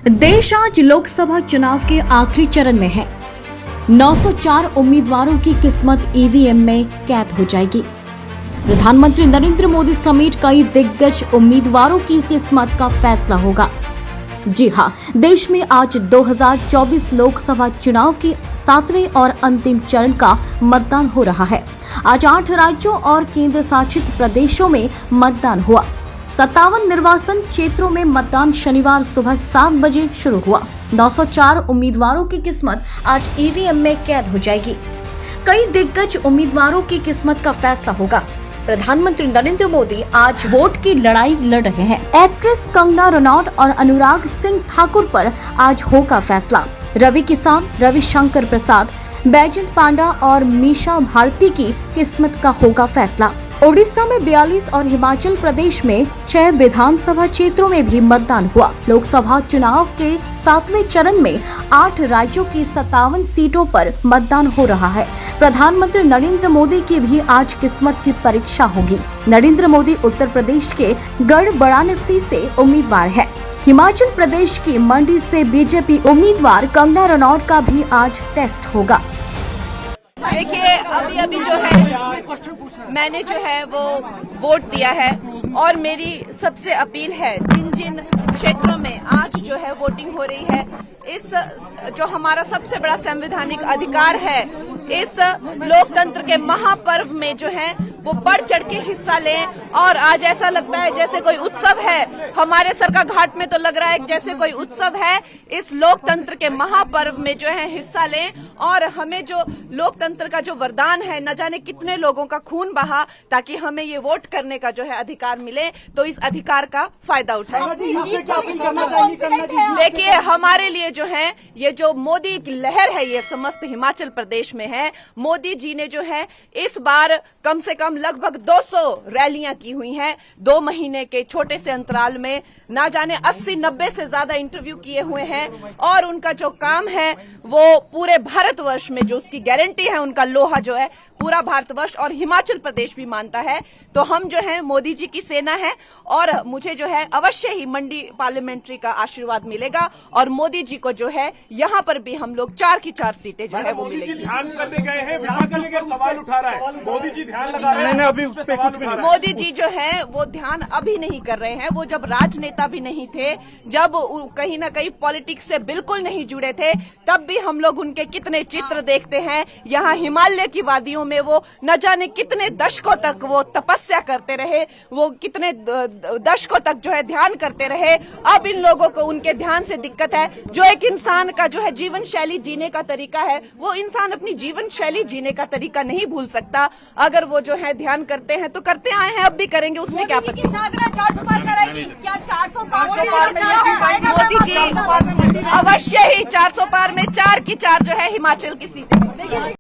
देश आज लोकसभा चुनाव के आखिरी चरण में है। 904 उम्मीदवारों की किस्मत ईवीएम में कैद हो जाएगी। प्रधानमंत्री नरेंद्र मोदी समेत कई दिग्गज उम्मीदवारों की किस्मत का फैसला होगा। जी हां, देश में आज 2024 लोकसभा चुनाव के 7वें और अंतिम चरण का मतदान हो रहा है। आज 8 राज्यों और केंद्र शासित प्रदेशों में मतदान हुआ। 57 निर्वाचन क्षेत्रों में मतदान शनिवार सुबह 7 बजे शुरू हुआ। 904 उम्मीदवारों की किस्मत आज ईवीएम में कैद हो जाएगी। कई दिग्गज उम्मीदवारों की किस्मत का फैसला होगा। प्रधानमंत्री नरेंद्र मोदी आज वोट की लड़ाई लड़ रहे हैं। एक्ट्रेस कंगना रनौत और अनुराग सिंह ठाकुर पर आज होगा फैसला। रवि किसान, रविशंकर प्रसाद, बैजंत पांडा और मीशा भारती की किस्मत का होगा फैसला। ओडिशा में 42 और हिमाचल प्रदेश में 6 विधानसभा क्षेत्रों में भी मतदान हुआ। लोकसभा चुनाव के 7वें चरण में 8 राज्यों की 57 सीटों पर मतदान हो रहा है। प्रधानमंत्री नरेंद्र मोदी की भी आज किस्मत की परीक्षा होगी। नरेंद्र मोदी उत्तर प्रदेश के गढ़ वाराणसी से उम्मीदवार है। हिमाचल प्रदेश की मंडी से बीजेपी उम्मीदवार कंगना रनौत का भी आज टेस्ट होगा। देखिए, अभी जो है मैंने जो है वो वोट दिया है और मेरी सबसे अपील है जिन क्षेत्रों में आज जो है वोटिंग हो रही है, इस जो हमारा सबसे बड़ा संवैधानिक अधिकार है, इस लोकतंत्र के महापर्व में जो है वो बढ़ चढ़ के हिस्सा लें। और आज ऐसा लगता है जैसे कोई उत्सव है, हमारे सरका घाट में तो लग रहा है जैसे कोई उत्सव है। इस लोकतंत्र के महापर्व में जो है हिस्सा लें और हमें जो लोकतंत्र का जो वरदान है, न जाने कितने लोगों का खून बहा ताकि हमें ये वोट करने का जो है अधिकार मिले, तो इस अधिकार का फायदा उठाएं। देखिए, हमारे लिए जो है ये जो मोदी की लहर है, ये समस्त हिमाचल प्रदेश में है। मोदी जी ने जो है इस बार कम से कम लगभग 200 रैलियां की हुई हैं। 2 महीने के छोटे से अंतराल में ना जाने 80-90 से ज्यादा इंटरव्यू किए हुए हैं और उनका जो काम है वो पूरे भारतवर्ष में जो उसकी गारंटी है, उनका लोहा जो है पूरा भारतवर्ष और हिमाचल प्रदेश भी मानता है। तो हम जो है मोदी जी की सेना है और मुझे जो है अवश्य ही मंडी पार्लियामेंट्री का आशीर्वाद मिलेगा और मोदी जी को जो है यहाँ पर भी हम लोग 4 की 4 सीटें जो है वो मिलेगी। ध्यान करने गए हैं, विपक्ष पर सवाल उठा रहा है, मोदी जी ध्यान लगा रहे हैं, अभी उस पे कुछ भी नहीं। मोदी जी जो है वो ध्यान अभी नहीं कर रहे हैं। वो जब राजनेता भी नहीं थे, जब कहीं ना कहीं पॉलिटिक्स से बिल्कुल नहीं जुड़े थे, तब भी हम लोग उनके कितने चित्र देखते हैं। यहाँ हिमालय की वादियों में वो न जाने कितने दशकों तक वो तपस्या करते रहे, वो कितने दशकों तक जो है ध्यान करते रहे। अब इन लोगों को उनके ध्यान से दिक्कत है। जो एक इंसान का जो है जीवन शैली जीने का तरीका है, वो इंसान अपनी जीवन शैली जीने का तरीका नहीं भूल सकता। अगर वो जो है ध्यान करते हैं तो करते आए हैं, अब भी करेंगे, उसमें क्या पता। मोदी जी अवश्य ही 400 पार में 4 की 4 जो है हिमाचल की सीटें।